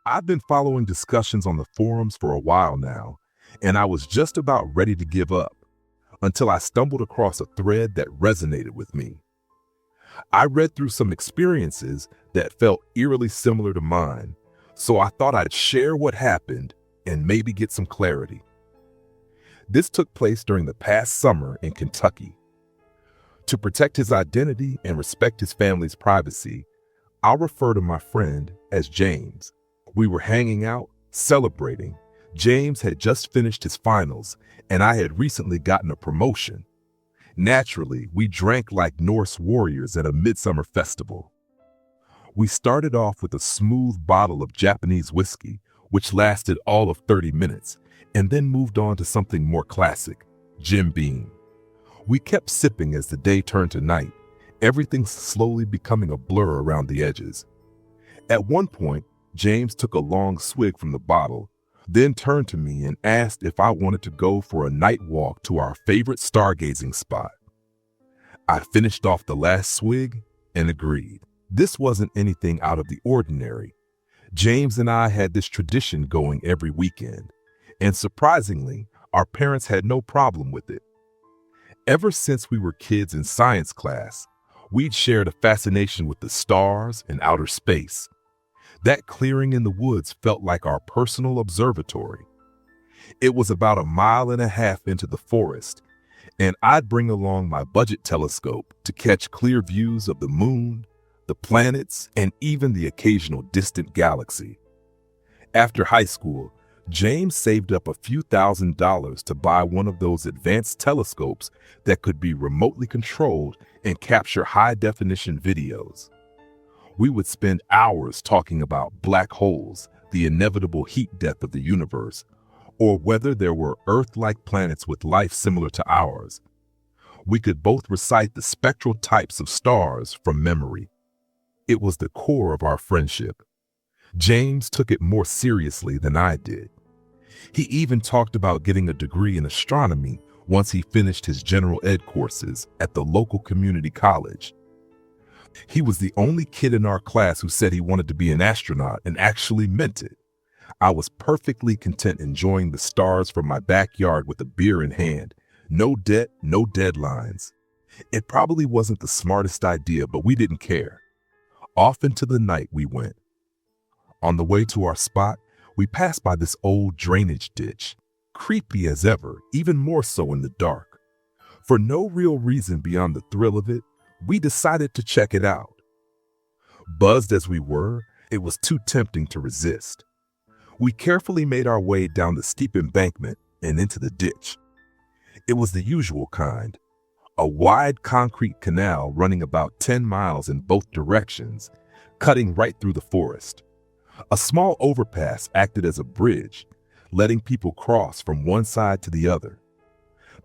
I've been following discussions on the forums for a while now, and I was just about ready to give up until I stumbled across a thread that resonated with me. I read through some experiences that felt eerily similar to mine, so I thought I'd share what happened and maybe get some clarity. This took place during the past summer in Kentucky. To protect his identity and respect his family's privacy, I'll refer to my friend as James. We were hanging out, celebrating. James had just finished his finals, and I had recently gotten a promotion. Naturally, we drank like Norse warriors at a midsummer festival. We started off with a smooth bottle of Japanese whiskey, which lasted all of 30 minutes, and then moved on to something more classic, Jim Beam. We kept sipping as the day turned to night, everything slowly becoming a blur around the edges. At one point, James took a long swig from the bottle, then turned to me and asked if I wanted to go for a night walk to our favorite stargazing spot. I finished off the last swig and agreed. This wasn't anything out of the ordinary. James and I had this tradition going every weekend, and surprisingly, our parents had no problem with it. Ever since we were kids in science class, we'd shared a fascination with the stars and outer space. That clearing in the woods felt like our personal observatory. It was about 1.5 miles into the forest, and I'd bring along my budget telescope to catch clear views of the moon, the planets, and even the occasional distant galaxy. After high school, James saved up a few $1,000s to buy one of those advanced telescopes that could be remotely controlled and capture high-definition videos. We would spend hours talking about black holes, the inevitable heat death of the universe, or whether there were Earth-like planets with life similar to ours. We could both recite the spectral types of stars from memory. It was the core of our friendship. James took it more seriously than I did. He even talked about getting a degree in astronomy once he finished his general ed courses at the local community college. He was the only kid in our class who said he wanted to be an astronaut and actually meant it. I was perfectly content enjoying the stars from my backyard with a beer in hand. No debt, no deadlines. It probably wasn't the smartest idea, but we didn't care. Off into the night we went. On the way to our spot, we passed by this old drainage ditch, creepy as ever, even more so in the dark. For no real reason beyond the thrill of it, we decided to check it out. Buzzed as we were, it was too tempting to resist. We carefully made our way down the steep embankment and into the ditch. It was the usual kind, a wide concrete canal running about 10 miles in both directions, cutting right through the forest. A small overpass acted as a bridge, letting people cross from one side to the other.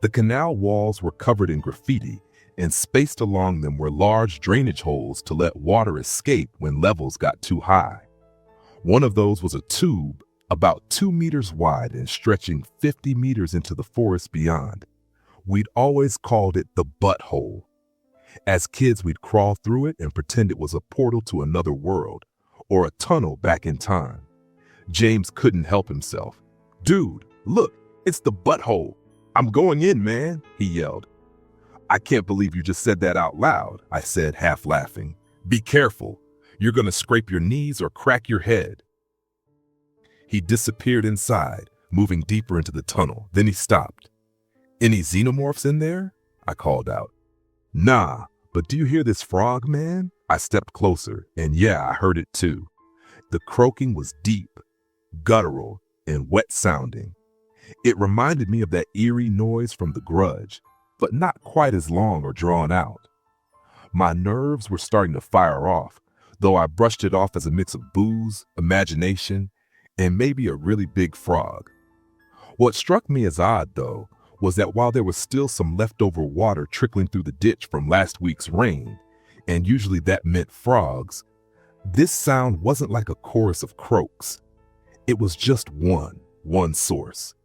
The canal walls were covered in graffiti, and spaced along them were large drainage holes to let water escape when levels got too high. One of those was a tube about 2 meters wide and stretching 50 meters into the forest beyond. We'd always called it the butthole. As kids, we'd crawl through it and pretend it was a portal to another world, or a tunnel back in time. James couldn't help himself. "Dude, look, it's the butthole. I'm going in, man," he yelled. "I can't believe you just said that out loud," I said, half laughing. "Be careful. You're going to scrape your knees or crack your head." He disappeared inside, moving deeper into the tunnel. Then he stopped. "Any xenomorphs in there?" I called out. "Nah, but do you hear this frog, man?" I stepped closer, and yeah, I heard it too. The croaking was deep, guttural, and wet-sounding. It reminded me of that eerie noise from The Grudge, but not quite as long or drawn out. My nerves were starting to fire off, though I brushed it off as a mix of booze, imagination, and maybe a really big frog. What struck me as odd, though, was that while there was still some leftover water trickling through the ditch from last week's rain, and usually that meant frogs, this sound wasn't like a chorus of croaks. It was just one source.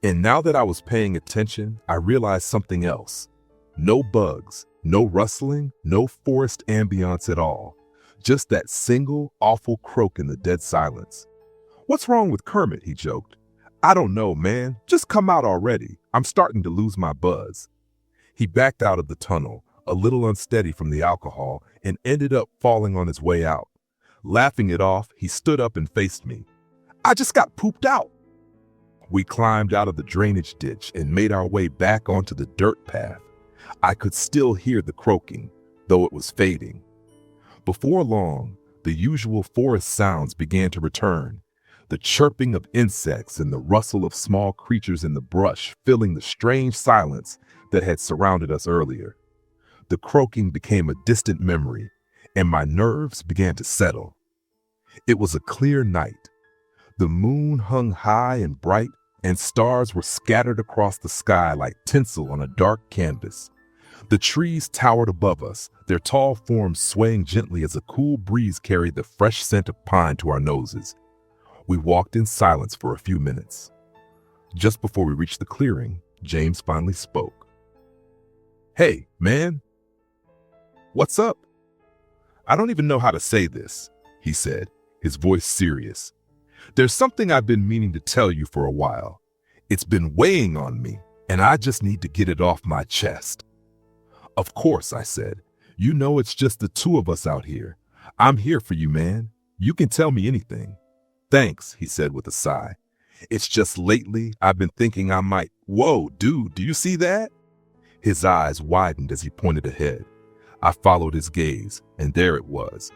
And now that I was paying attention, I realized something else. No bugs, no rustling, no forest ambiance at all. Just that single, awful croak in the dead silence. "What's wrong with Kermit?" he joked. "I don't know, man. Just come out already. I'm starting to lose my buzz." He backed out of the tunnel, a little unsteady from the alcohol, and ended up falling on his way out. Laughing it off, he stood up and faced me. "I just got pooped out." We climbed out of the drainage ditch and made our way back onto the dirt path. I could still hear the croaking, though it was fading. Before long, the usual forest sounds began to return, the chirping of insects and the rustle of small creatures in the brush filling the strange silence that had surrounded us earlier. The croaking became a distant memory, and my nerves began to settle. It was a clear night. The moon hung high and bright, and stars were scattered across the sky like tinsel on a dark canvas. The trees towered above us, their tall forms swaying gently as a cool breeze carried the fresh scent of pine to our noses. We walked in silence for a few minutes. Just before we reached the clearing, James finally spoke. "Hey, man. What's up?" "I don't even know how to say this," he said, his voice serious. "There's something I've been meaning to tell you for a while. It's been weighing on me, and I just need to get it off my chest." "Of course," I said. "You know it's just the two of us out here. I'm here for you, man. You can tell me anything." "Thanks," he said with a sigh. "It's just lately I've been thinking I might—" "Whoa, dude, do you see that?" His eyes widened as he pointed ahead. I followed his gaze, and there it was.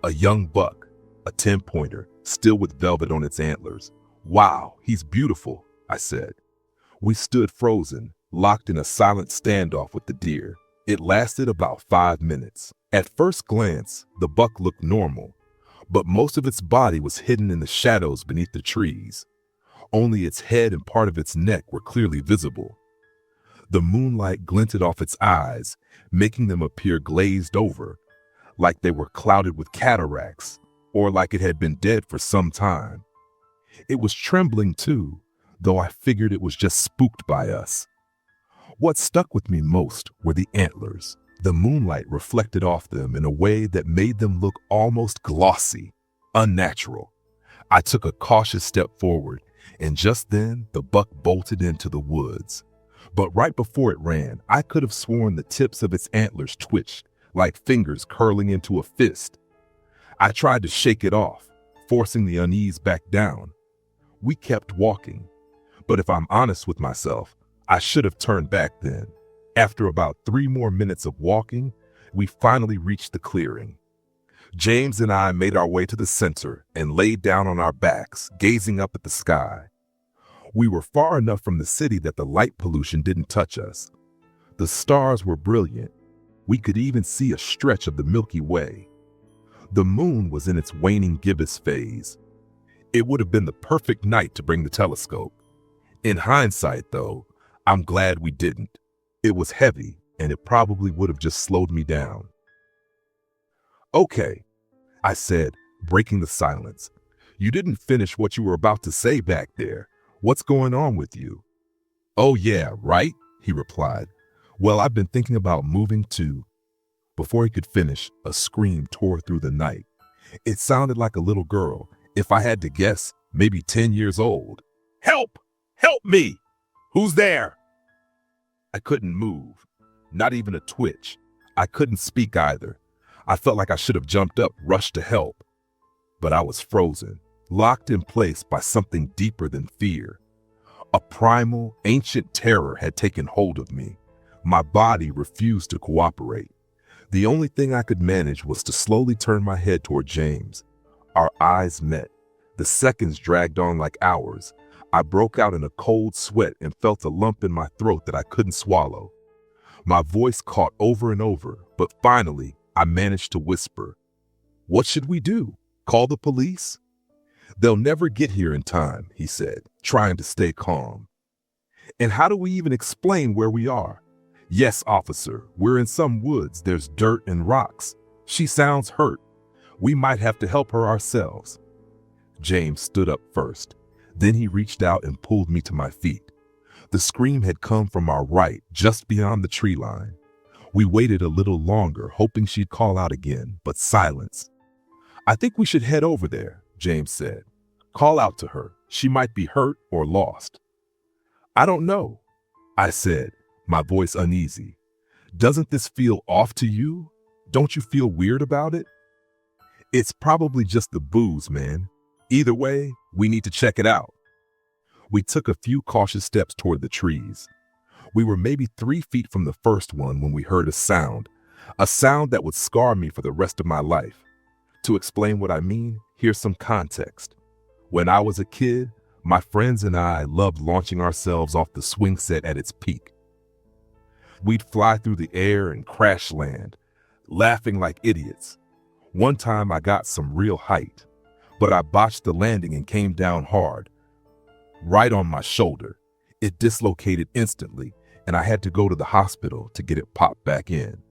A young buck, a 10-pointer, still with velvet on its antlers. "Wow, he's beautiful," I said. We stood frozen, locked in a silent standoff with the deer. It lasted about 5 minutes. At first glance, the buck looked normal, but most of its body was hidden in the shadows beneath the trees. Only its head and part of its neck were clearly visible. The moonlight glinted off its eyes, making them appear glazed over, like they were clouded with cataracts, or like it had been dead for some time. It was trembling too, though I figured it was just spooked by us. What stuck with me most were the antlers. The moonlight reflected off them in a way that made them look almost glossy, unnatural. I took a cautious step forward, and just then the buck bolted into the woods. But right before it ran, I could have sworn the tips of its antlers twitched, like fingers curling into a fist. I tried to shake it off, forcing the unease back down. We kept walking, but if I'm honest with myself, I should have turned back then. After about 3 more minutes of walking, we finally reached the clearing. James and I made our way to the center and laid down on our backs, gazing up at the sky. We were far enough from the city that the light pollution didn't touch us. The stars were brilliant. We could even see a stretch of the Milky Way. The moon was in its waning gibbous phase. It would have been the perfect night to bring the telescope. In hindsight, though, I'm glad we didn't. It was heavy, and it probably would have just slowed me down. "Okay," I said, breaking the silence. "You didn't finish what you were about to say back there. What's going on with you?" "Oh yeah, right," he replied. "Well, I've been thinking about moving too." Before he could finish, a scream tore through the night. It sounded like a little girl, if I had to guess, maybe 10 years old. "Help! Help me! Who's there?" I couldn't move, not even a twitch. I couldn't speak either. I felt like I should have jumped up, rushed to help. But I was frozen, locked in place by something deeper than fear. A primal, ancient terror had taken hold of me. My body refused to cooperate. The only thing I could manage was to slowly turn my head toward James. Our eyes met. The seconds dragged on like hours. I broke out in a cold sweat and felt a lump in my throat that I couldn't swallow. My voice caught over and over, but finally I managed to whisper, "What should we do? Call the police?" "They'll never get here in time," he said, trying to stay calm. "And how do we even explain where we are?" "Yes, officer, we're in some woods. There's dirt and rocks. She sounds hurt. We might have to help her ourselves." James stood up first. Then he reached out and pulled me to my feet. The scream had come from our right, just beyond the tree line. We waited a little longer, hoping she'd call out again, but silence. "I think we should head over there," James said. Call out to her. She might be hurt or lost." "I don't know," I said, my voice uneasy. "Doesn't this feel off to you? Don't you feel weird about it?" "It's probably just the booze, man. Either way, we need to check it out." We took a few cautious steps toward the trees. We were maybe 3 feet from the first one when we heard a sound that would scar me for the rest of my life. To explain what I mean, here's some context. When I was a kid, my friends and I loved launching ourselves off the swing set at its peak. We'd fly through the air and crash land, laughing like idiots. One time I got some real height, but I botched the landing and came down hard, right on my shoulder. It dislocated instantly, and I had to go to the hospital to get it popped back in.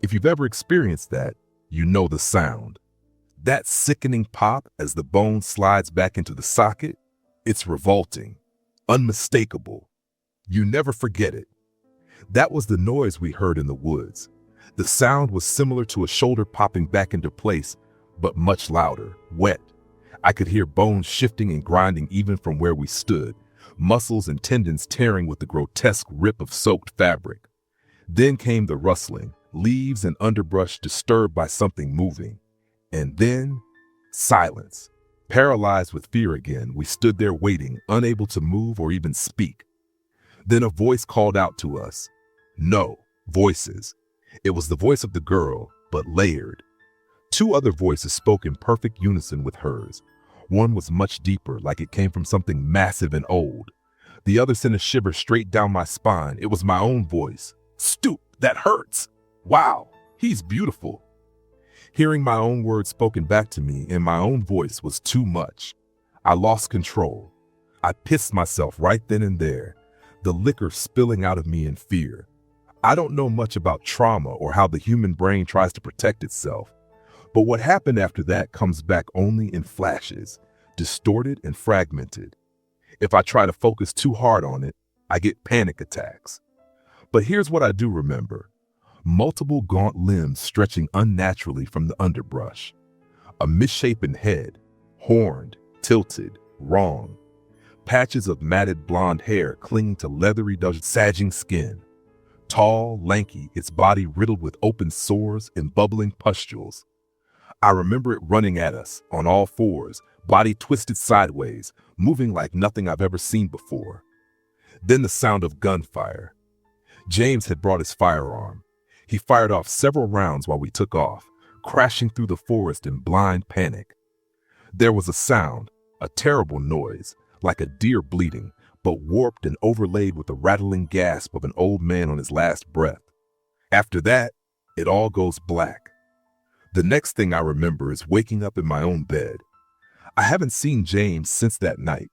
If you've ever experienced that, you know the sound. That sickening pop as the bone slides back into the socket, it's revolting, unmistakable. You never forget it. That was the noise we heard in the woods. The sound was similar to a shoulder popping back into place, but much louder, wet. I could hear bones shifting and grinding even from where we stood, muscles and tendons tearing with the grotesque rip of soaked fabric. Then came the rustling, leaves and underbrush disturbed by something moving. And then, silence. Paralyzed with fear again, we stood there waiting, unable to move or even speak. Then a voice called out to us. No, voices. It was the voice of the girl, but layered. 2 other voices spoke in perfect unison with hers. One was much deeper, like it came from something massive and old. The other sent a shiver straight down my spine. It was my own voice. "Stoop, that hurts. Wow, he's beautiful." Hearing my own words spoken back to me in my own voice was too much. I lost control. I pissed myself right then and there, the liquor spilling out of me in fear. I don't know much about trauma or how the human brain tries to protect itself, but what happened after that comes back only in flashes, distorted and fragmented. If I try to focus too hard on it, I get panic attacks. But here's what I do remember. Multiple gaunt limbs stretching unnaturally from the underbrush. A misshapen head, horned, tilted, wrong. Patches of matted blonde hair clinging to leathery, sagging skin. Tall, lanky, its body riddled with open sores and bubbling pustules. I remember it running at us, on all fours, body twisted sideways, moving like nothing I've ever seen before. Then the sound of gunfire. James had brought his firearm. He fired off several rounds while we took off, crashing through the forest in blind panic. There was a sound, a terrible noise, like a deer bleating, but warped and overlaid with the rattling gasp of an old man on his last breath. After that, it all goes black. The next thing I remember is waking up in my own bed. I haven't seen James since that night.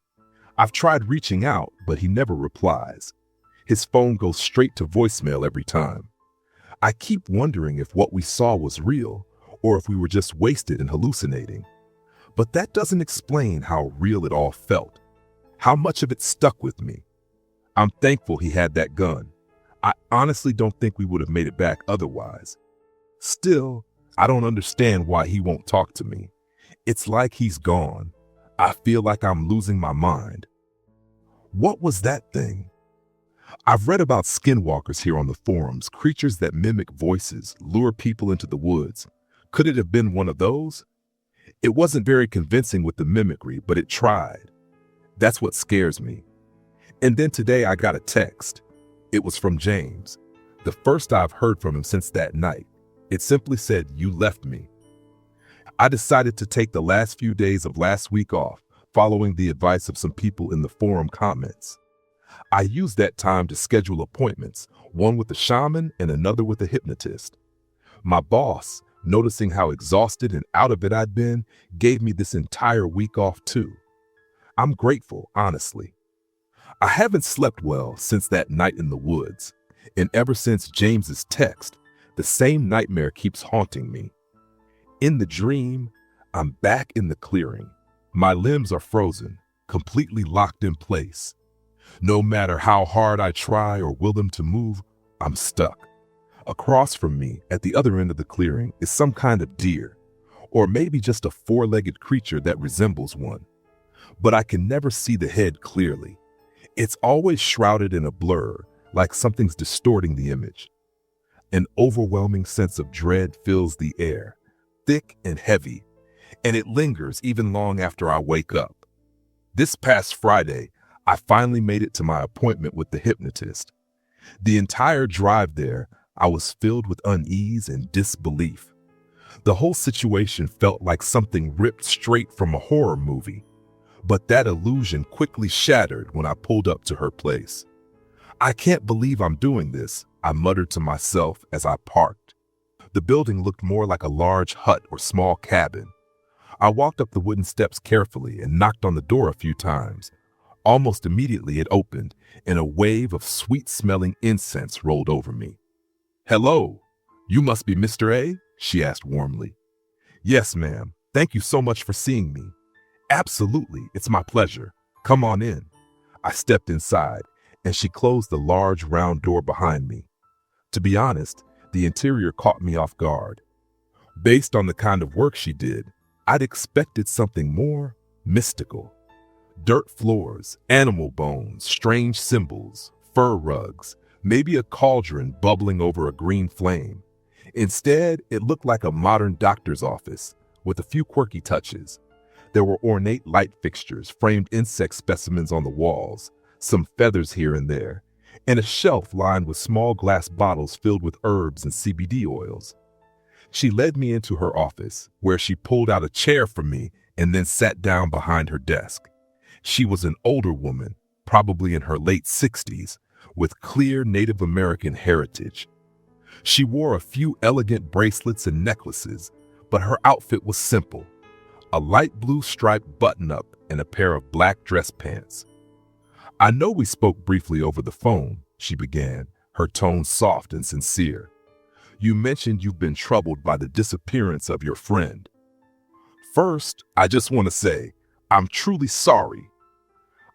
I've tried reaching out, but he never replies. His phone goes straight to voicemail every time. I keep wondering if what we saw was real, or if we were just wasted and hallucinating. But that doesn't explain how real it all felt, how much of it stuck with me. I'm thankful he had that gun. I honestly don't think we would have made it back otherwise. Still, I don't understand why he won't talk to me. It's like he's gone. I feel like I'm losing my mind. What was that thing? I've read about skinwalkers here on the forums, creatures that mimic voices, lure people into the woods. Could it have been one of those? It wasn't very convincing with the mimicry, but it tried. That's what scares me. And then today I got a text. It was from James. The first I've heard from him since that night. It simply said, "You left me." I decided to take the last few days of last week off, following the advice of some people in the forum comments. I used that time to schedule appointments, one with a shaman and another with a hypnotist. My boss, noticing how exhausted and out of it I'd been, gave me this entire week off too. I'm grateful, honestly. I haven't slept well since that night in the woods, and ever since James's text, the same nightmare keeps haunting me. In the dream, I'm back in the clearing. My limbs are frozen, completely locked in place. No matter how hard I try or will them to move, I'm stuck. Across from me, at the other end of the clearing, is some kind of deer, or maybe just a four-legged creature that resembles one. but I can never see the head clearly. It's always shrouded in a blur, like something's distorting the image. An overwhelming sense of dread fills the air, thick and heavy, and it lingers even long after I wake up. This past Friday, I finally made it to my appointment with the hypnotist. The entire drive there, I was filled with unease and disbelief. The whole situation felt like something ripped straight from a horror movie, but that illusion quickly shattered when I pulled up to her place. "I can't believe I'm doing this," I muttered to myself as I parked. The building looked more like a large hut or small cabin. I walked up the wooden steps carefully and knocked on the door a few times. Almost immediately it opened, and a wave of sweet-smelling incense rolled over me. "Hello, you must be Mr. A?" she asked warmly. "Yes, ma'am. Thank you so much for seeing me." "Absolutely, it's my pleasure. Come on in." I stepped inside, and she closed the large round door behind me. To be honest, the interior caught me off guard. Based on the kind of work she did, I'd expected something more mystical. Dirt floors, animal bones, strange symbols, fur rugs, maybe a cauldron bubbling over a green flame. Instead, it looked like a modern doctor's office with a few quirky touches. There were ornate light fixtures, framed insect specimens on the walls, some feathers here and there, and a shelf lined with small glass bottles filled with herbs and CBD oils. She led me into her office, where she pulled out a chair for me and then sat down behind her desk. She was an older woman, probably in her late 60s, with clear Native American heritage. She wore a few elegant bracelets and necklaces, but her outfit was simple: a light blue striped button-up and a pair of black dress pants. "I know we spoke briefly over the phone," she began, her tone soft and sincere. "You mentioned you've been troubled by the disappearance of your friend. First, I just want to say, I'm truly sorry."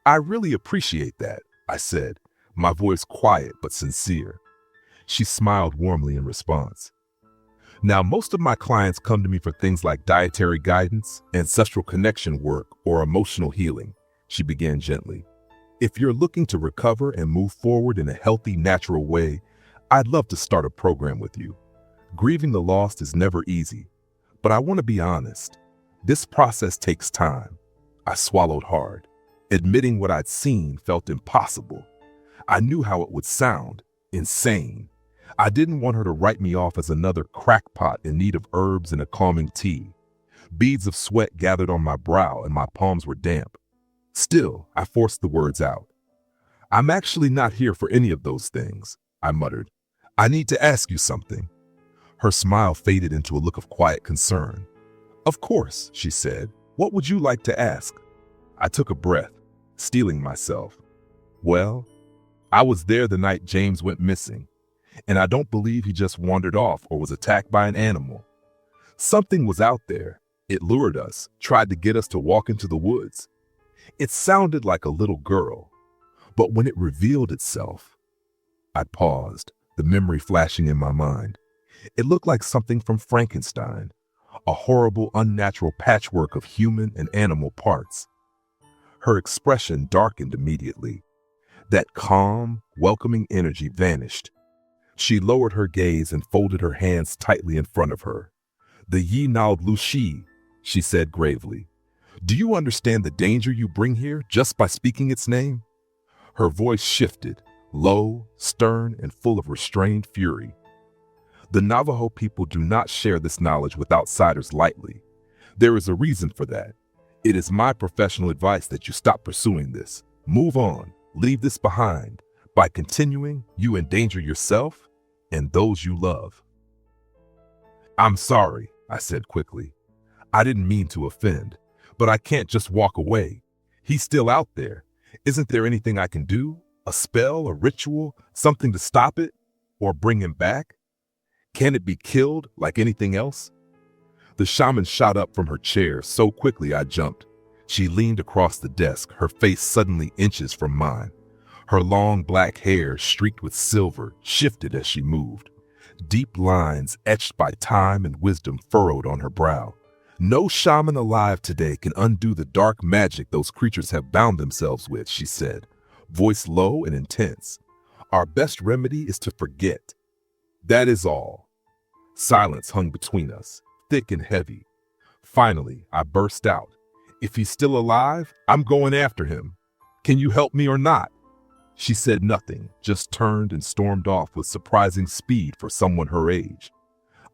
"I really appreciate that," I said, my voice quiet but sincere. She smiled warmly in response. "Now, most of my clients come to me for things like dietary guidance, ancestral connection work, or emotional healing," she began gently. "If you're looking to recover and move forward in a healthy, natural way, I'd love to start a program with you. Grieving the lost is never easy, but I want to be honest. This process takes time." I swallowed hard. Admitting what I'd seen felt impossible. I knew how it would sound: insane. I didn't want her to write me off as another crackpot in need of herbs and a calming tea. Beads of sweat gathered on my brow and my palms were damp. Still, I forced the words out. "I'm actually not here for any of those things," I muttered. "I need to ask you something." Her smile faded into a look of quiet concern. "Of course," she said. "What would you like to ask?" I took a breath, steeling myself. "Well, I was there the night James went missing, and I don't believe he just wandered off or was attacked by an animal. Something was out there. It lured us, tried to get us to walk into the woods. It sounded like a little girl, but when it revealed itself..." I paused, the memory flashing in my mind. It looked like something from Frankenstein, a horrible, unnatural patchwork of human and animal parts. Her expression darkened immediately. That calm, welcoming energy vanished. She lowered her gaze and folded her hands tightly in front of her. "The Yi Naud Lushi," she said gravely. "Do you understand the danger you bring here just by speaking its name?" Her voice shifted, low, stern, and full of restrained fury. "The Navajo people do not share this knowledge with outsiders lightly. There is a reason for that. It is my professional advice that you stop pursuing this. Move on. Leave this behind. By continuing, you endanger yourself and those you love." "I'm sorry," I said quickly. "I didn't mean to offend, but I can't just walk away. He's still out there. Isn't there anything I can do? A spell, a ritual, something to stop it? Or bring him back? Can it be killed like anything else?" The shaman shot up from her chair so quickly I jumped. She leaned across the desk, her face suddenly inches from mine. Her long black hair, streaked with silver, shifted as she moved. Deep lines etched by time and wisdom furrowed on her brow. No shaman alive today can undo the dark magic those creatures have bound themselves with, she said, voice low and intense. Our best remedy is to forget. That is all. Silence hung between us, thick and heavy. Finally, I burst out. If he's still alive, I'm going after him. Can you help me or not? She said nothing, just turned and stormed off with surprising speed for someone her age.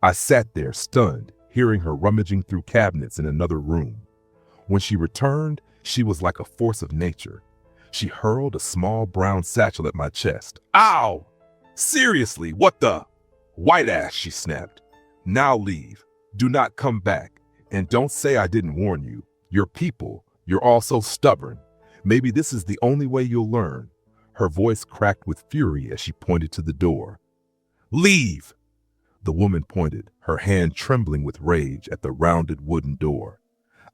I sat there stunned, hearing her rummaging through cabinets in another room. When she returned, she was like a force of nature. She hurled a small brown satchel at my chest. Ow! Seriously, what the? White ash, she snapped. Now leave. Do not come back. And don't say I didn't warn you. You're people. You're all so stubborn. Maybe this is the only way you'll learn. Her voice cracked with fury as she pointed to the door. Leave! The woman pointed, her hand trembling with rage at the rounded wooden door.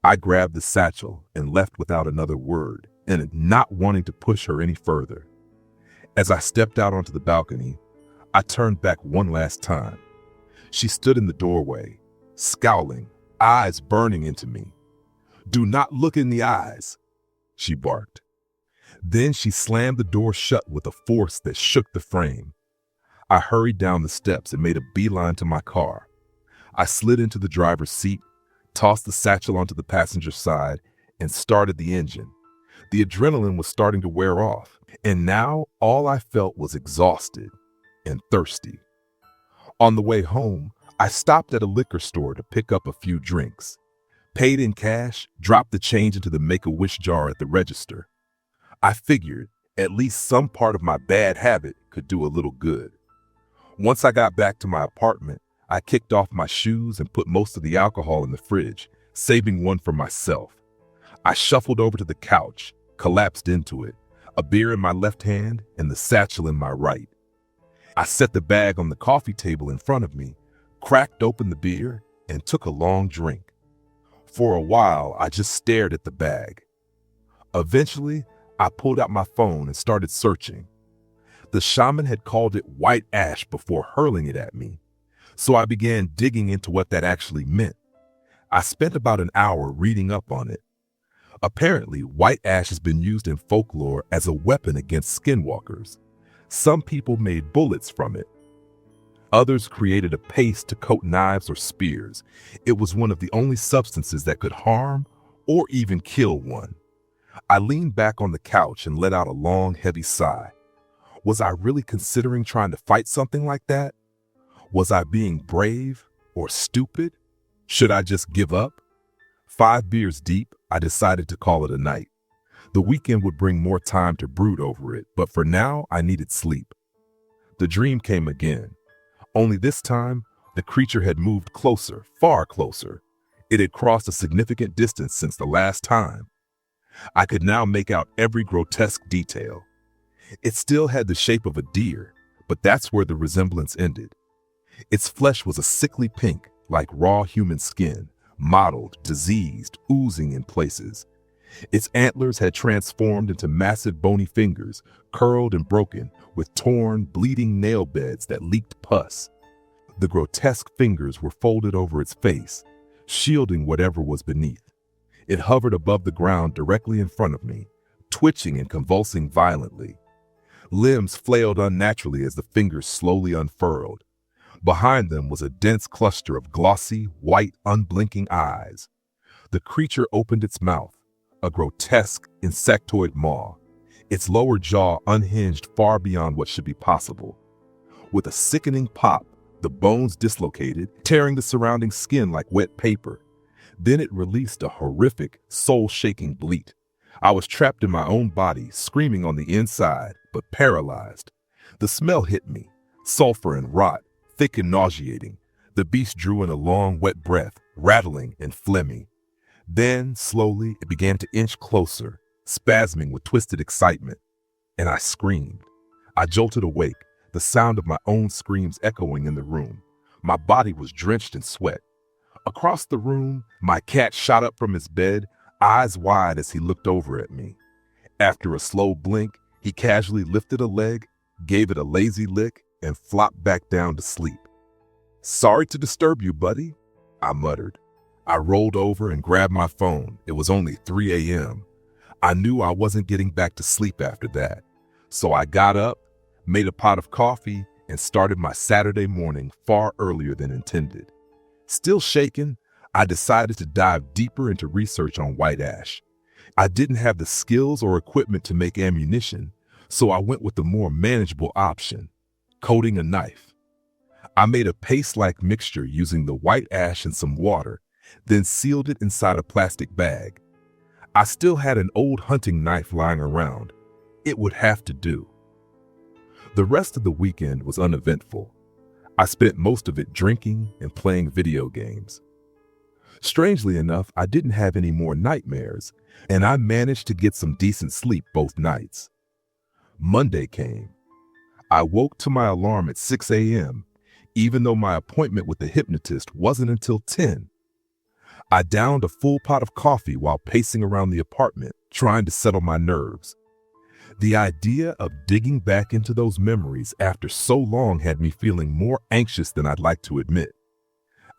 I grabbed the satchel and left without another word, and not wanting to push her any further. As I stepped out onto the balcony, I turned back one last time. She stood in the doorway, scowling, eyes burning into me. Do not look in the eyes, she barked. Then she slammed the door shut with a force that shook the frame. I hurried down the steps and made a beeline to my car. I slid into the driver's seat, tossed the satchel onto the passenger side, and started the engine. The adrenaline was starting to wear off, and now all I felt was exhausted and thirsty. On the way home, I stopped at a liquor store to pick up a few drinks. Paid in cash, dropped the change into the Make-A-Wish jar at the register. I figured at least some part of my bad habit could do a little good. Once I got back to my apartment, I kicked off my shoes and put most of the alcohol in the fridge, saving one for myself. I shuffled over to the couch, collapsed into it, a beer in my left hand and the satchel in my right. I set the bag on the coffee table in front of me, cracked open the beer, and took a long drink. For a while, I just stared at the bag. Eventually, I pulled out my phone and started searching. The shaman had called it white ash before hurling it at me, so I began digging into what that actually meant. I spent about an hour reading up on it. Apparently, white ash has been used in folklore as a weapon against skinwalkers. Some people made bullets from it. Others created a paste to coat knives or spears. It was one of the only substances that could harm or even kill one. I leaned back on the couch and let out a long, heavy sigh. Was I really considering trying to fight something like that? Was I being brave or stupid? Should I just give up? 5 beers deep, I decided to call it a night. The weekend would bring more time to brood over it, but for now, I needed sleep. The dream came again. Only this time, the creature had moved closer, far closer. It had crossed a significant distance since the last time. I could now make out every grotesque detail. It still had the shape of a deer, but that's where the resemblance ended. Its flesh was a sickly pink, like raw human skin, mottled, diseased, oozing in places. Its antlers had transformed into massive bony fingers, curled and broken, with torn, bleeding nail beds that leaked pus. The grotesque fingers were folded over its face, shielding whatever was beneath. It hovered above the ground directly in front of me, twitching and convulsing violently. Limbs flailed unnaturally as the fingers slowly unfurled. Behind them was a dense cluster of glossy, white, unblinking eyes. The creature opened its mouth, a grotesque, insectoid maw, its lower jaw unhinged far beyond what should be possible. With a sickening pop, the bones dislocated, tearing the surrounding skin like wet paper. Then it released a horrific, soul-shaking bleat. I was trapped in my own body, screaming on the inside, but paralyzed. The smell hit me, sulfur and rot, thick and nauseating. The beast drew in a long, wet breath, rattling and phlegmy. Then, slowly, it began to inch closer, spasming with twisted excitement. And I screamed. I jolted awake, the sound of my own screams echoing in the room. My body was drenched in sweat. Across the room, my cat shot up from his bed, eyes wide as he looked over at me. After a slow blink, he casually lifted a leg, gave it a lazy lick, and flopped back down to sleep. "Sorry to disturb you, buddy," I muttered. I rolled over and grabbed my phone. It was only 3 a.m. I knew I wasn't getting back to sleep after that. So I got up, made a pot of coffee, and started my Saturday morning far earlier than intended. Still shaken, I decided to dive deeper into research on white ash. I didn't have the skills or equipment to make ammunition, so I went with the more manageable option, coating a knife. I made a paste-like mixture using the white ash and some water, then sealed it inside a plastic bag. I still had an old hunting knife lying around. It would have to do. The rest of the weekend was uneventful. I spent most of it drinking and playing video games. Strangely enough, I didn't have any more nightmares, and I managed to get some decent sleep both nights. Monday came. I woke to my alarm at 6 a.m., even though my appointment with the hypnotist wasn't until 10. I downed a full pot of coffee while pacing around the apartment, trying to settle my nerves. The idea of digging back into those memories after so long had me feeling more anxious than I'd like to admit.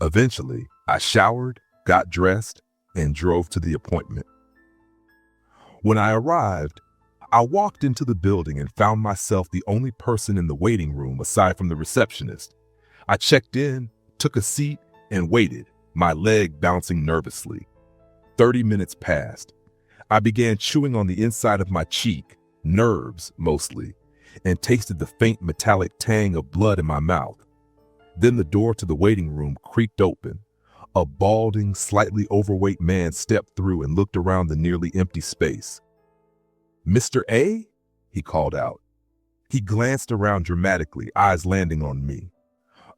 Eventually, I showered, got dressed, and drove to the appointment. When I arrived, I walked into the building and found myself the only person in the waiting room aside from the receptionist. I checked in, took a seat, and waited, my leg bouncing nervously. 30 minutes passed. I began chewing on the inside of my cheek, nerves mostly, and tasted the faint metallic tang of blood in my mouth. Then the door to the waiting room creaked open. A balding, slightly overweight man stepped through and looked around the nearly empty space. "Mr. A?" he called out. He glanced around dramatically, eyes landing on me.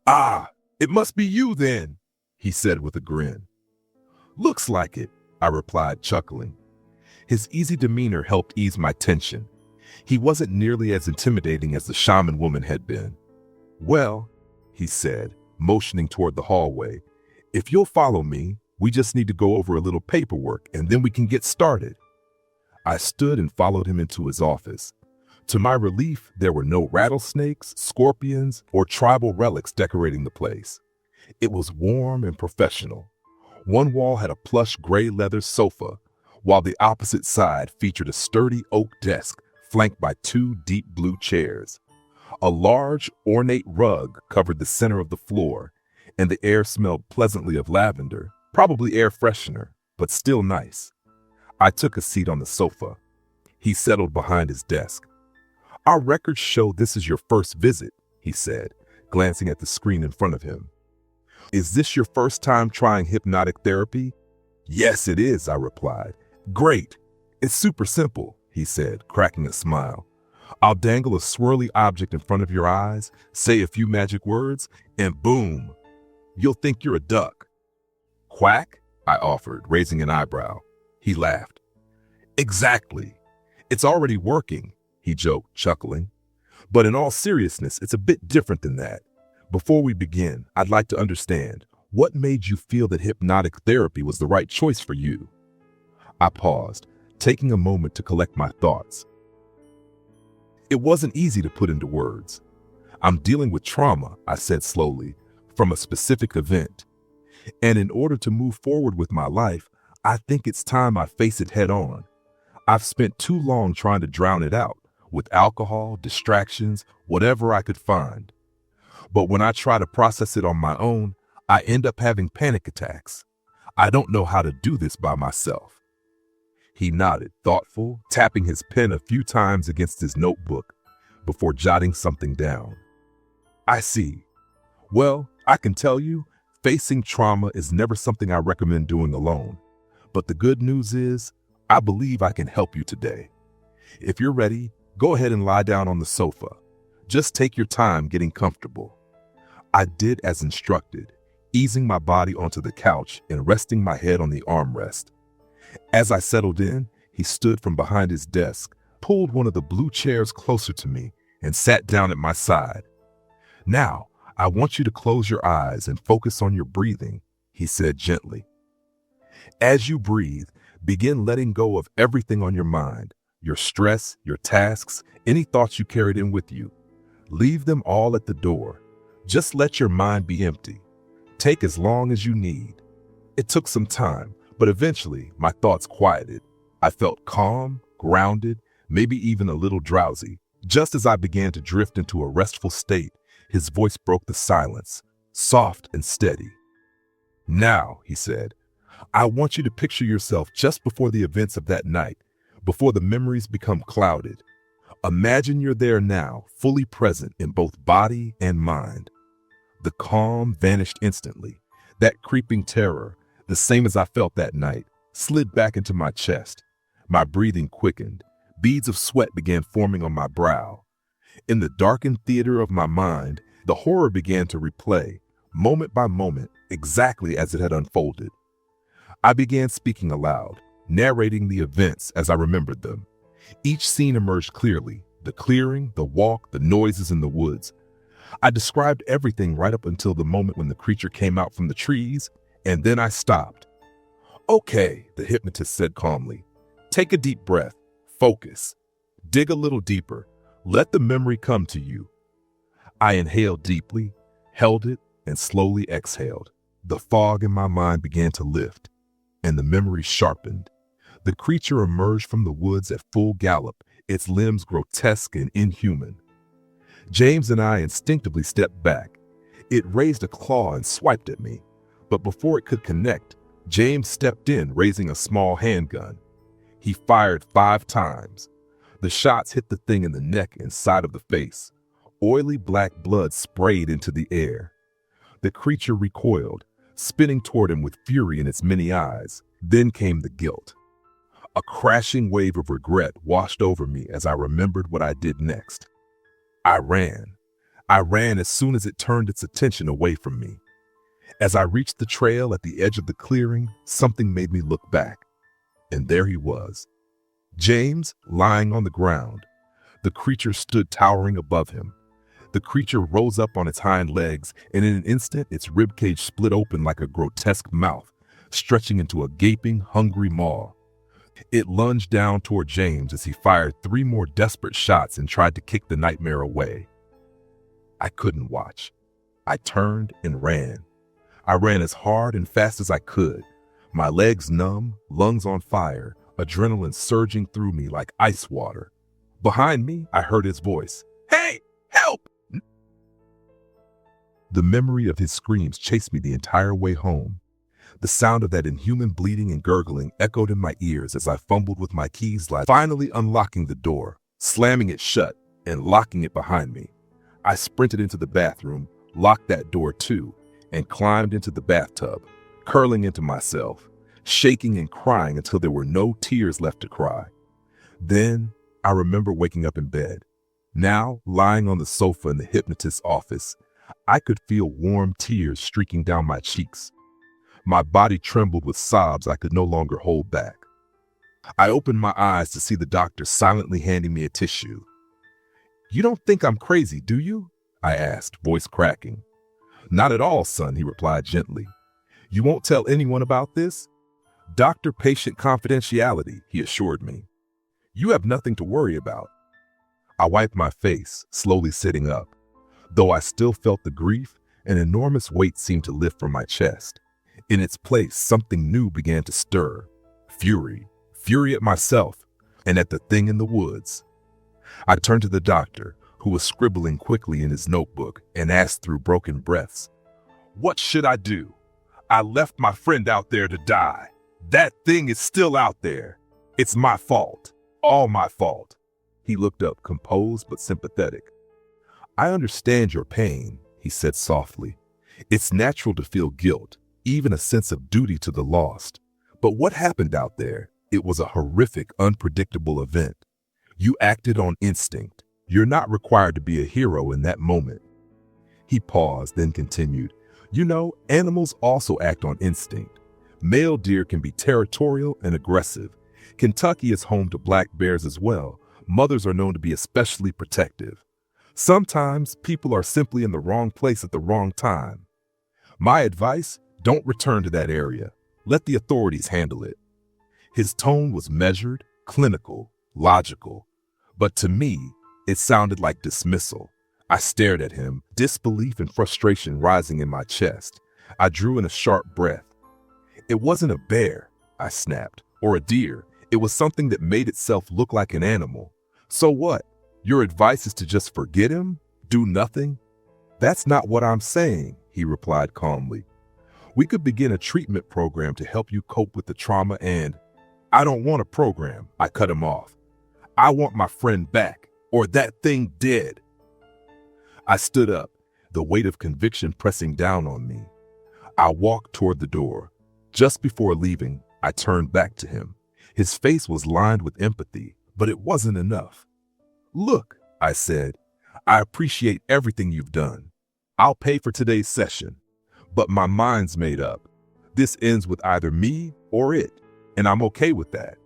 "Ah, it must be you then," he said with a grin. "Looks like it," I replied, chuckling. His easy demeanor helped ease my tension. He wasn't nearly as intimidating as the shaman woman had been. "Well," he said, motioning toward the hallway, "if you'll follow me, we just need to go over a little paperwork and then we can get started." I stood and followed him into his office. To my relief, there were no rattlesnakes, scorpions, or tribal relics decorating the place. It was warm and professional. One wall had a plush gray leather sofa, while the opposite side featured a sturdy oak desk flanked by 2 deep blue chairs. A large, ornate rug covered the center of the floor, and the air smelled pleasantly of lavender, probably air freshener, but still nice. I took a seat on the sofa. He settled behind his desk. "Our records show this is your first visit," he said, glancing at the screen in front of him. "Is this your first time trying hypnotic therapy?" "Yes, it is," I replied. "Great. It's super simple," he said, cracking a smile. "I'll dangle a swirly object in front of your eyes, say a few magic words, and boom, you'll think you're a duck." "Quack?" I offered, raising an eyebrow. He laughed. "Exactly. It's already working," he joked, chuckling. "But in all seriousness, it's a bit different than that. Before we begin, I'd like to understand, what made you feel that hypnotic therapy was the right choice for you?" I paused, taking a moment to collect my thoughts. It wasn't easy to put into words. "I'm dealing with trauma," I said slowly, "from a specific event. And in order to move forward with my life, I think it's time I face it head on. I've spent too long trying to drown it out, with alcohol, distractions, whatever I could find. But when I try to process it on my own, I end up having panic attacks. I don't know how to do this by myself." He nodded, thoughtful, tapping his pen a few times against his notebook before jotting something down. "I see. Well, I can tell you, facing trauma is never something I recommend doing alone. But the good news is, I believe I can help you today. If you're ready, go ahead and lie down on the sofa. Just take your time getting comfortable." I did as instructed, easing my body onto the couch and resting my head on the armrest. As I settled in, he stood from behind his desk, pulled one of the blue chairs closer to me, and sat down at my side. "Now, I want you to close your eyes and focus on your breathing," he said gently. "As you breathe, begin letting go of everything on your mind, your stress, your tasks, any thoughts you carried in with you. Leave them all at the door. Just let your mind be empty. Take as long as you need. It took some time, but eventually my thoughts quieted. I felt calm, grounded, maybe even a little drowsy. Just as I began to drift into a restful state, his voice broke the silence, soft and steady. "Now," he said, "I want you to picture yourself just before the events of that night, before the memories become clouded. Imagine you're there now, fully present in both body and mind." The calm vanished instantly. That creeping terror, the same as I felt that night, slid back into my chest. My breathing quickened. Beads of sweat began forming on my brow. In the darkened theater of my mind, the horror began to replay, moment by moment, exactly as it had unfolded. I began speaking aloud, narrating the events as I remembered them. Each scene emerged clearly: the clearing, the walk, the noises in the woods. I described everything right up until the moment when the creature came out from the trees, and then I stopped. "Okay," the hypnotist said calmly. "Take a deep breath. Focus. Dig a little deeper. Let the memory come to you." I inhaled deeply, held it, and slowly exhaled. The fog in my mind began to lift, and the memory sharpened. The creature emerged from the woods at full gallop, its limbs grotesque and inhuman. James and I instinctively stepped back. It raised a claw and swiped at me, but before it could connect, James stepped in, raising a small handgun. He fired 5 times. The shots hit the thing in the neck and side of the face. Oily black blood sprayed into the air. The creature recoiled, spinning toward him with fury in its many eyes. Then came the guilt. A crashing wave of regret washed over me as I remembered what I did next. I ran. I ran as soon as it turned its attention away from me. As I reached the trail at the edge of the clearing, something made me look back. And there he was, James, lying on the ground. The creature stood towering above him. The creature rose up on its hind legs, and in an instant its ribcage split open like a grotesque mouth, stretching into a gaping, hungry maw. It lunged down toward James as he fired 3 more desperate shots and tried to kick the nightmare away. I couldn't watch. I turned and ran. I ran as hard and fast as I could, my legs numb, lungs on fire, adrenaline surging through me like ice water. Behind me, I heard his voice. "Hey, help!" The memory of his screams chased me the entire way home. The sound of that inhuman bleating and gurgling echoed in my ears as I fumbled with my keys, finally unlocking the door, slamming it shut, and locking it behind me. I sprinted into the bathroom, locked that door too, and climbed into the bathtub, curling into myself, shaking and crying until there were no tears left to cry. Then I remember waking up in bed. Now, lying on the sofa in the hypnotist's office, I could feel warm tears streaking down my cheeks. My body trembled with sobs I could no longer hold back. I opened my eyes to see the doctor silently handing me a tissue. "You don't think I'm crazy, do you?" I asked, voice cracking. "Not at all, son," he replied gently. "You won't tell anyone about this?" "Doctor-patient confidentiality," he assured me. "You have nothing to worry about." I wiped my face, slowly sitting up. Though I still felt the grief, an enormous weight seemed to lift from my chest. In its place, something new began to stir. Fury. Fury at myself, and at the thing in the woods. I turned to the doctor, who was scribbling quickly in his notebook, and asked through broken breaths, "What should I do? I left my friend out there to die. That thing is still out there. It's my fault. All my fault." He looked up, composed but sympathetic. "I understand your pain," he said softly. "It's natural to feel guilt, even a sense of duty to the lost. But what happened out there? It was a horrific, unpredictable event. You acted on instinct. You're not required to be a hero in that moment." He paused, then continued, "You know, animals also act on instinct. Male deer can be territorial and aggressive. Kentucky is home to black bears as well. Mothers are known to be especially protective. Sometimes people are simply in the wrong place at the wrong time. My advice, don't return to that area. Let the authorities handle it." His tone was measured, clinical, logical. But to me, it sounded like dismissal. I stared at him, disbelief and frustration rising in my chest. I drew in a sharp breath. It wasn't a bear, I snapped, or a deer. It was something that made itself look like an animal. So what? Your advice is to just forget him? Do nothing? That's not what I'm saying, he replied calmly. We could begin a treatment program to help you cope with the trauma and… I don't want a program, I cut him off. I want my friend back, or that thing dead. I stood up, the weight of conviction pressing down on me. I walked toward the door. Just before leaving, I turned back to him. His face was lined with empathy, but it wasn't enough. Look, I said, I appreciate everything you've done. I'll pay for today's session, but my mind's made up. This ends with either me or it, and I'm okay with that.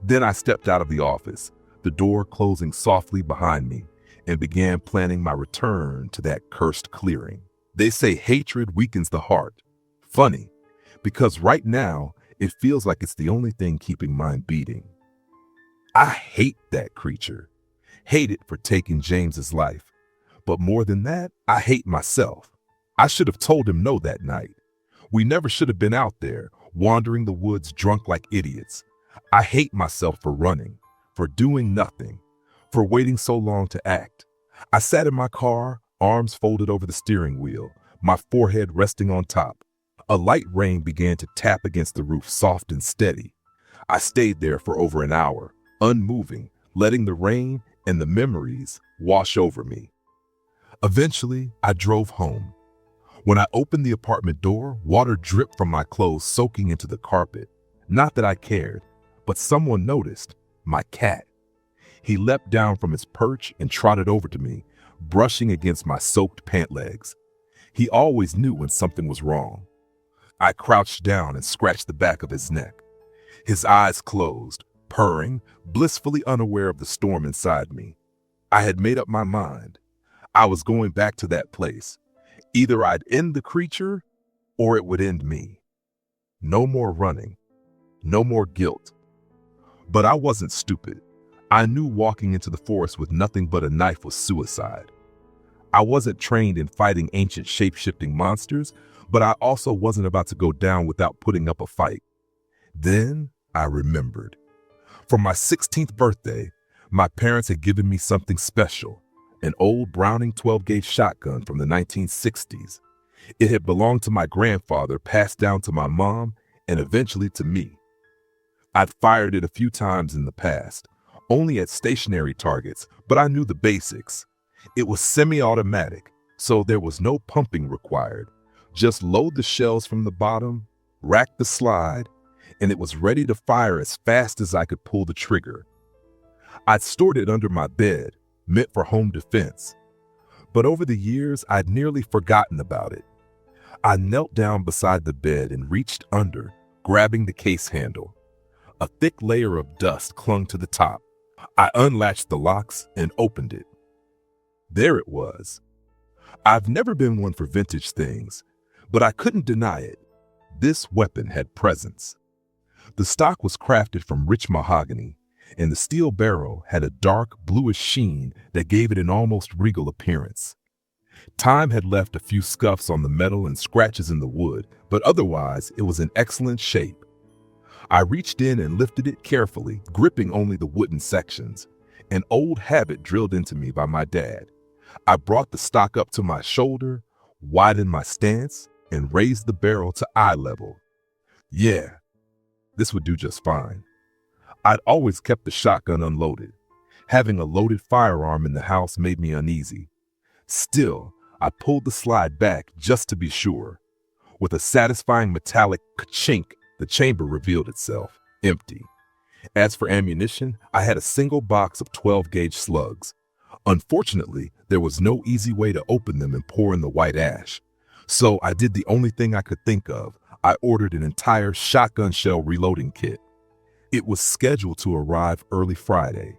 Then I stepped out of the office, the door closing softly behind me, and began planning my return to that cursed clearing. They say hatred weakens the heart. Funny, because right now, it feels like it's the only thing keeping mine beating. I hate that creature. Hate it for taking James's life. But more than that, I hate myself. I should have told him no that night. We never should have been out there, wandering the woods drunk like idiots. I hate myself for running, for doing nothing, for waiting so long to act. I sat in my car, arms folded over the steering wheel, my forehead resting on top. A light rain began to tap against the roof, soft and steady. I stayed there for over an hour, unmoving, letting the rain and the memories wash over me. Eventually, I drove home. When I opened the apartment door, water dripped from my clothes, soaking into the carpet. Not that I cared, but someone noticed. My cat. He leapt down from his perch and trotted over to me, brushing against my soaked pant legs. He always knew when something was wrong. I crouched down and scratched the back of his neck. His eyes closed, purring, blissfully unaware of the storm inside me. I had made up my mind. I was going back to that place. Either I'd end the creature, or it would end me. No more running. No more guilt. But I wasn't stupid. I knew walking into the forest with nothing but a knife was suicide. I wasn't trained in fighting ancient shape-shifting monsters, but I also wasn't about to go down without putting up a fight. Then I remembered. For my 16th birthday, my parents had given me something special, an old Browning 12-gauge shotgun from the 1960s. It had belonged to my grandfather, passed down to my mom, and eventually to me. I'd fired it a few times in the past, only at stationary targets, but I knew the basics. It was semi-automatic, so there was no pumping required. Just load the shells from the bottom, rack the slide, and it was ready to fire as fast as I could pull the trigger. I'd stored it under my bed, meant for home defense. But over the years, I'd nearly forgotten about it. I knelt down beside the bed and reached under, grabbing the case handle. A thick layer of dust clung to the top. I unlatched the locks and opened it. There it was. I've never been one for vintage things, but I couldn't deny it. This weapon had presence. The stock was crafted from rich mahogany, and the steel barrel had a dark bluish sheen that gave it an almost regal appearance. Time had left a few scuffs on the metal and scratches in the wood, but otherwise it was in excellent shape. I reached in and lifted it carefully, gripping only the wooden sections, an old habit drilled into me by my dad. I brought the stock up to my shoulder, widened my stance, and raised the barrel to eye level. Yeah, this would do just fine. I'd always kept the shotgun unloaded. Having a loaded firearm in the house made me uneasy. Still, I pulled the slide back just to be sure. With a satisfying metallic ka-chink, the chamber revealed itself, empty. As for ammunition, I had a single box of 12-gauge slugs. Unfortunately, there was no easy way to open them and pour in the white ash. So I did the only thing I could think of. I ordered an entire shotgun shell reloading kit. It was scheduled to arrive early Friday.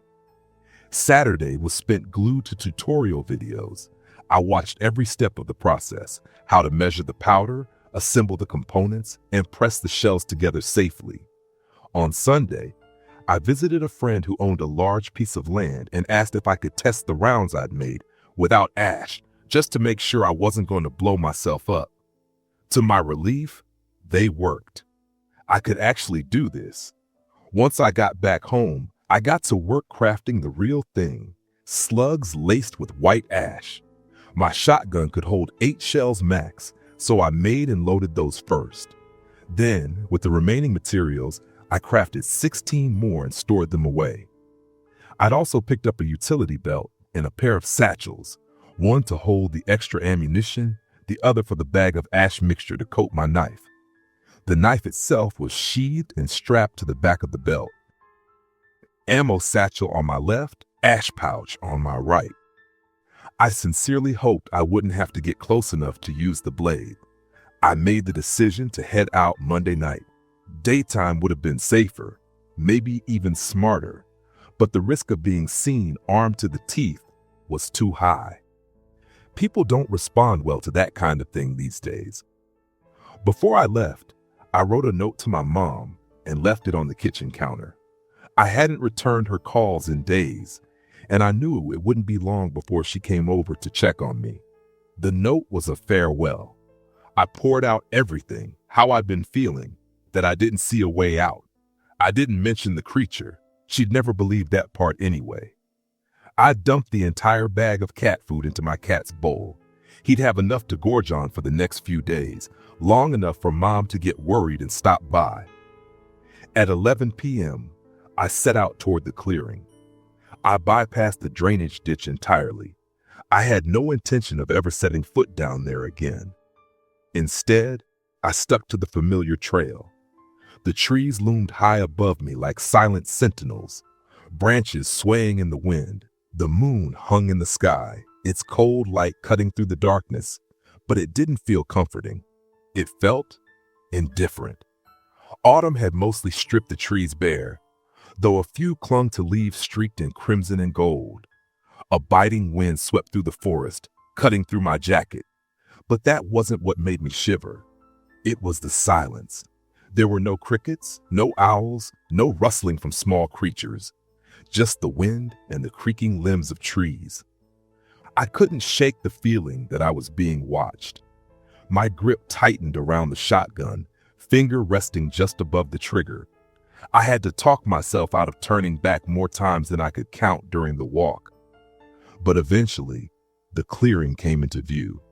Saturday was spent glued to tutorial videos. I watched every step of the process, how to measure the powder, assemble the components, and press the shells together safely. On Sunday, I visited a friend who owned a large piece of land and asked if I could test the rounds I'd made without ash, just to make sure I wasn't going to blow myself up. To my relief, they worked. I could actually do this. Once I got back home, I got to work crafting the real thing, slugs laced with white ash. My shotgun could hold 8 shells max, so I made and loaded those first. Then, with the remaining materials, I crafted 16 more and stored them away. I'd also picked up a utility belt and a pair of satchels, one to hold the extra ammunition, the other for the bag of ash mixture to coat my knife. The knife itself was sheathed and strapped to the back of the belt. Ammo satchel on my left, ash pouch on my right. I sincerely hoped I wouldn't have to get close enough to use the blade. I made the decision to head out Monday night. Daytime would have been safer, maybe even smarter, but the risk of being seen armed to the teeth was too high. People don't respond well to that kind of thing these days. Before I left, I wrote a note to my mom and left it on the kitchen counter. I hadn't returned her calls in days, and I knew it wouldn't be long before she came over to check on me. The note was a farewell. I poured out everything, how I'd been feeling, that I didn't see a way out. I didn't mention the creature. She'd never believed that part anyway. I dumped the entire bag of cat food into my cat's bowl. He'd have enough to gorge on for the next few days, long enough for Mom to get worried and stop by. At 11 p.m., I set out toward the clearing. I bypassed the drainage ditch entirely. I had no intention of ever setting foot down there again. Instead, I stuck to the familiar trail. The trees loomed high above me like silent sentinels, branches swaying in the wind. The moon hung in the sky, its cold light cutting through the darkness, but it didn't feel comforting. It felt indifferent. Autumn had mostly stripped the trees bare, though a few clung to leaves streaked in crimson and gold. A biting wind swept through the forest, cutting through my jacket. But that wasn't what made me shiver. It was the silence. There were no crickets, no owls, no rustling from small creatures. Just the wind and the creaking limbs of trees. I couldn't shake the feeling that I was being watched. My grip tightened around the shotgun, finger resting just above the trigger. I had to talk myself out of turning back more times than I could count during the walk. But eventually, the clearing came into view.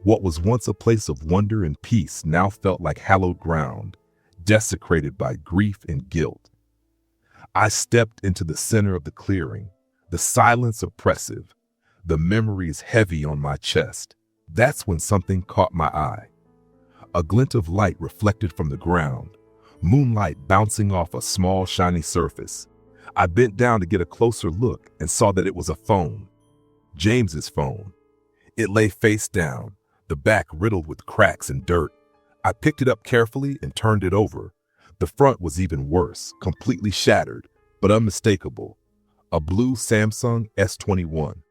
What was once a place of wonder and peace now felt like hallowed ground, desecrated by grief and guilt. I stepped into the center of the clearing, the silence oppressive, the memories heavy on my chest. That's when something caught my eye. A glint of light reflected from the ground, moonlight bouncing off a small shiny surface. I bent down to get a closer look and saw that it was a phone. James's phone. It lay face down, the back riddled with cracks and dirt. I picked it up carefully and turned it over. The front was even worse, completely shattered, but unmistakable. A blue Samsung S21.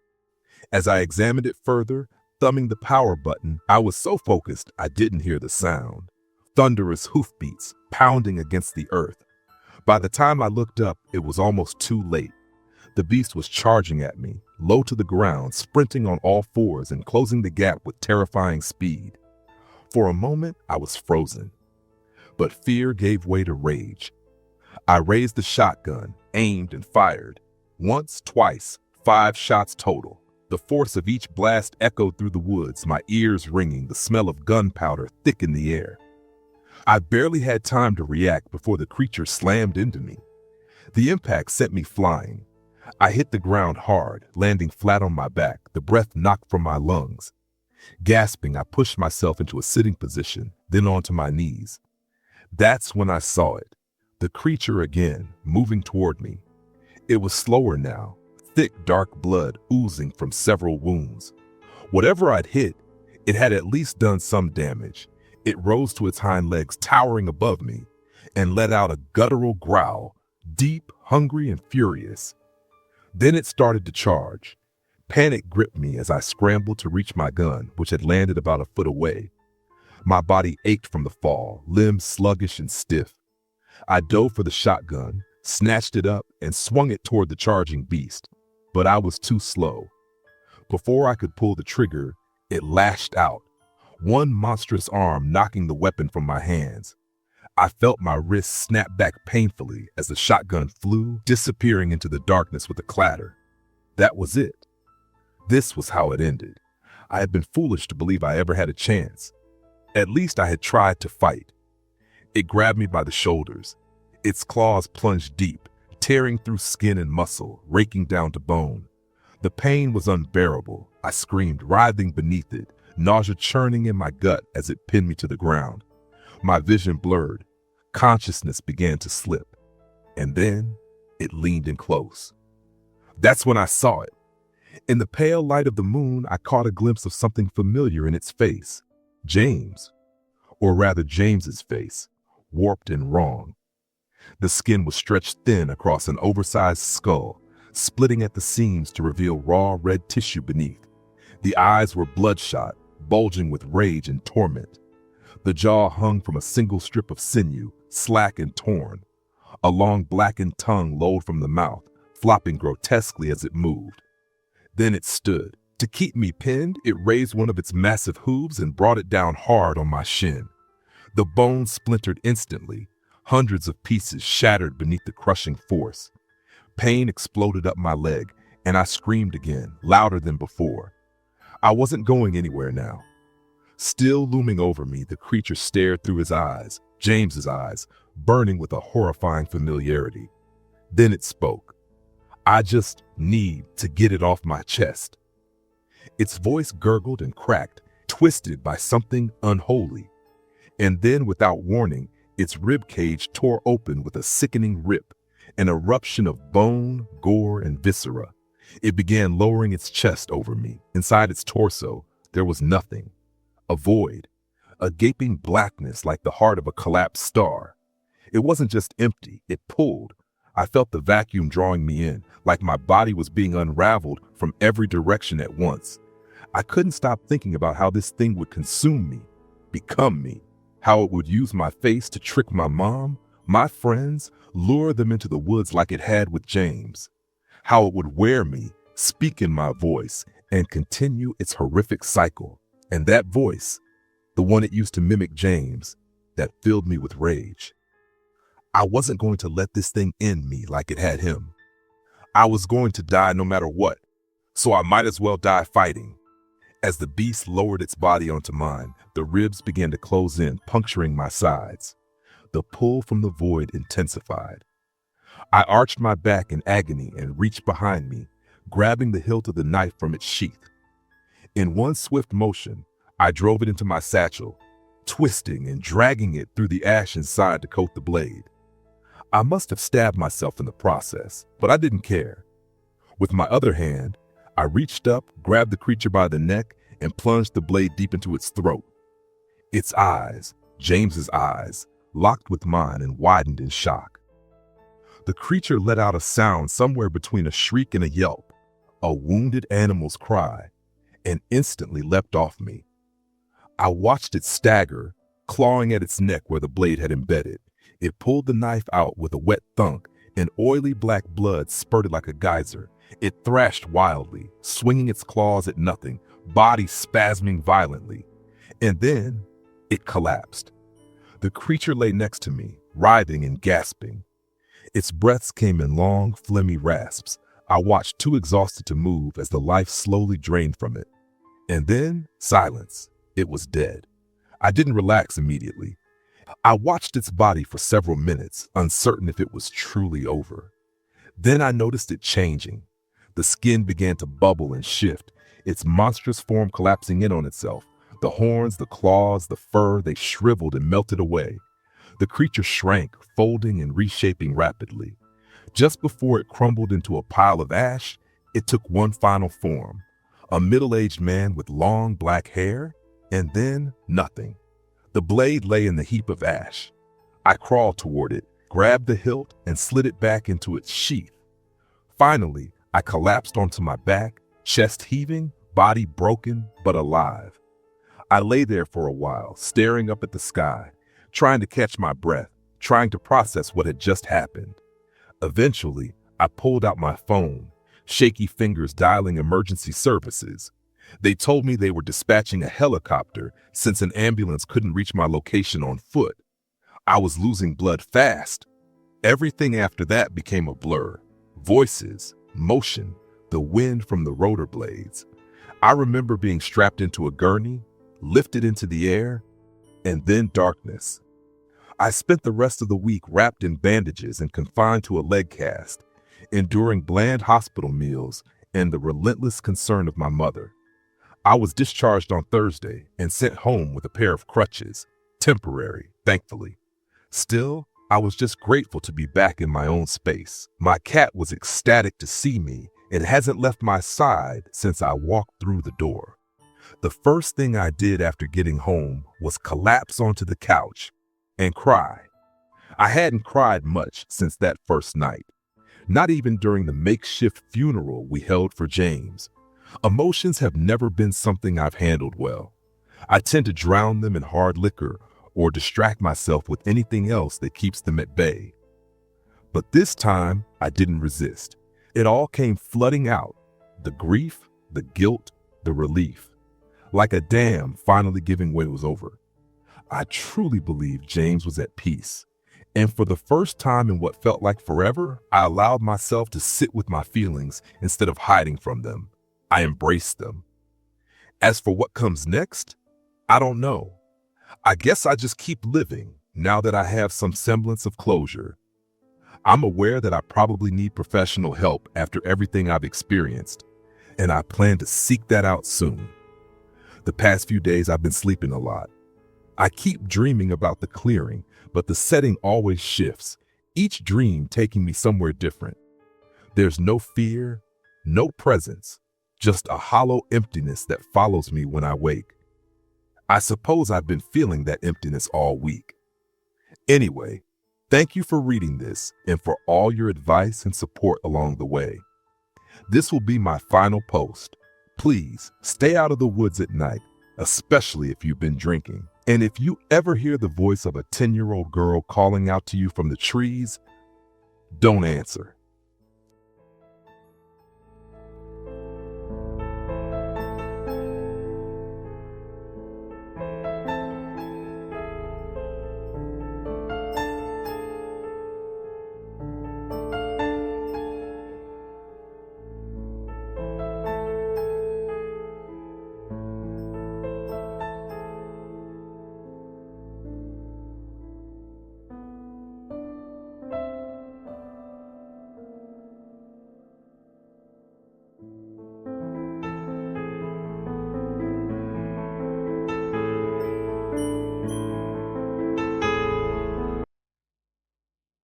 As I examined it further, thumbing the power button, I was so focused I didn't hear the sound. Thunderous hoofbeats pounding against the earth. By the time I looked up, it was almost too late. The beast was charging at me, low to the ground, sprinting on all fours and closing the gap with terrifying speed. For a moment, I was frozen. But fear gave way to rage. I raised the shotgun, aimed and fired. Once, twice, 5 shots total. The force of each blast echoed through the woods, my ears ringing, the smell of gunpowder thick in the air. I barely had time to react before the creature slammed into me. The impact sent me flying. I hit the ground hard, landing flat on my back, the breath knocked from my lungs. Gasping, I pushed myself into a sitting position, then onto my knees. That's when I saw it. The creature again, moving toward me. It was slower now, thick dark blood oozing from several wounds. Whatever I'd hit, it had at least done some damage. It rose to its hind legs, towering above me, and let out a guttural growl, deep, hungry, and furious. Then it started to charge. Panic gripped me as I scrambled to reach my gun, which had landed about a foot away. My body ached from the fall, limbs sluggish and stiff. I dove for the shotgun, snatched it up, and swung it toward the charging beast. But I was too slow. Before I could pull the trigger, it lashed out, one monstrous arm knocking the weapon from my hands. I felt my wrist snap back painfully as the shotgun flew, disappearing into the darkness with a clatter. That was it. This was how it ended. I had been foolish to believe I ever had a chance. At least I had tried to fight. It grabbed me by the shoulders. Its claws plunged deep, tearing through skin and muscle, raking down to bone. The pain was unbearable. I screamed, writhing beneath it, nausea churning in my gut as it pinned me to the ground. My vision blurred. Consciousness began to slip. And then it leaned in close. That's when I saw it. In the pale light of the moon, I caught a glimpse of something familiar in its face. James, or rather James's face, warped and wrong. The skin was stretched thin across an oversized skull, splitting at the seams to reveal raw red tissue beneath. The eyes were bloodshot, bulging with rage and torment. The jaw hung from a single strip of sinew, slack and torn. A long blackened tongue lolled from the mouth, flopping grotesquely as it moved. Then it stood. To keep me pinned, it raised one of its massive hooves and brought it down hard on my shin. The bone splintered instantly, hundreds of pieces shattered beneath the crushing force. Pain exploded up my leg, and I screamed again, louder than before. I wasn't going anywhere now. Still looming over me, the creature stared through his eyes, James's eyes, burning with a horrifying familiarity. Then it spoke. I just need to get it off my chest. Its voice gurgled and cracked, twisted by something unholy. And then, without warning, its rib cage tore open with a sickening rip, an eruption of bone, gore, and viscera. It began lowering its chest over me. Inside its torso, there was nothing. A void, a gaping blackness like the heart of a collapsed star. It wasn't just empty, it pulled. I felt the vacuum drawing me in, like my body was being unraveled from every direction at once. I couldn't stop thinking about how this thing would consume me, become me, how it would use my face to trick my mom, my friends, lure them into the woods like it had with James, how it would wear me, speak in my voice, and continue its horrific cycle. And that voice, the one it used to mimic James, that filled me with rage. I wasn't going to let this thing end me like it had him. I was going to die no matter what, so I might as well die fighting. As the beast lowered its body onto mine, the ribs began to close in, puncturing my sides. The pull from the void intensified. I arched my back in agony and reached behind me, grabbing the hilt of the knife from its sheath. In one swift motion, I drove it into my satchel, twisting and dragging it through the ash inside to coat the blade. I must have stabbed myself in the process, but I didn't care. With my other hand, I reached up, grabbed the creature by the neck, and plunged the blade deep into its throat. Its eyes, James's eyes, locked with mine and widened in shock. The creature let out a sound somewhere between a shriek and a yelp, a wounded animal's cry, and instantly leapt off me. I watched it stagger, clawing at its neck where the blade had embedded. It pulled the knife out with a wet thunk, and oily black blood spurted like a geyser. It thrashed wildly, swinging its claws at nothing, body spasming violently. And then it collapsed. The creature lay next to me, writhing and gasping. Its breaths came in long, phlegmy rasps. I watched, too exhausted to move, as the life slowly drained from it. And then silence. It was dead. I didn't relax immediately. I watched its body for several minutes, uncertain if it was truly over. Then I noticed it changing. The skin began to bubble and shift, its monstrous form collapsing in on itself. The horns, the claws, the fur, they shriveled and melted away. The creature shrank, folding and reshaping rapidly. Just before it crumbled into a pile of ash, it took one final form. A middle-aged man with long black hair, and then nothing. The blade lay in the heap of ash. I crawled toward it, grabbed the hilt, and slid it back into its sheath. Finally, I collapsed onto my back, chest heaving, body broken, but alive. I lay there for a while, staring up at the sky, trying to catch my breath, trying to process what had just happened. Eventually, I pulled out my phone, shaky fingers dialing emergency services. They told me they were dispatching a helicopter since an ambulance couldn't reach my location on foot. I was losing blood fast. Everything after that became a blur. Voices, motion, the wind from the rotor blades. I remember being strapped into a gurney, lifted into the air, and then darkness. I spent the rest of the week wrapped in bandages and confined to a leg cast, enduring bland hospital meals and the relentless concern of my mother. I was discharged on Thursday and sent home with a pair of crutches, temporary, thankfully. Still, I was just grateful to be back in my own space. My cat was ecstatic to see me and hasn't left my side since I walked through the door. The first thing I did after getting home was collapse onto the couch and cry. I hadn't cried much since that first night, not even during the makeshift funeral we held for James. Emotions have never been something I've handled well. I tend to drown them in hard liquor or distract myself with anything else that keeps them at bay. But this time, I didn't resist. It all came flooding out, the grief, the guilt, the relief. Like a dam finally giving way was over. I truly believed James was at peace. And for the first time in what felt like forever, I allowed myself to sit with my feelings instead of hiding from them. I embraced them. As for what comes next, I don't know. I guess I just keep living now that I have some semblance of closure. I'm aware that I probably need professional help after everything I've experienced, and I plan to seek that out soon. The past few days I've been sleeping a lot. I keep dreaming about the clearing, but the setting always shifts, each dream taking me somewhere different. There's no fear, no presence, just a hollow emptiness that follows me when I wake. I suppose I've been feeling that emptiness all week. Anyway, thank you for reading this and for all your advice and support along the way. This will be my final post. Please stay out of the woods at night, especially if you've been drinking. And if you ever hear the voice of a 10-year-old girl calling out to you from the trees, don't answer.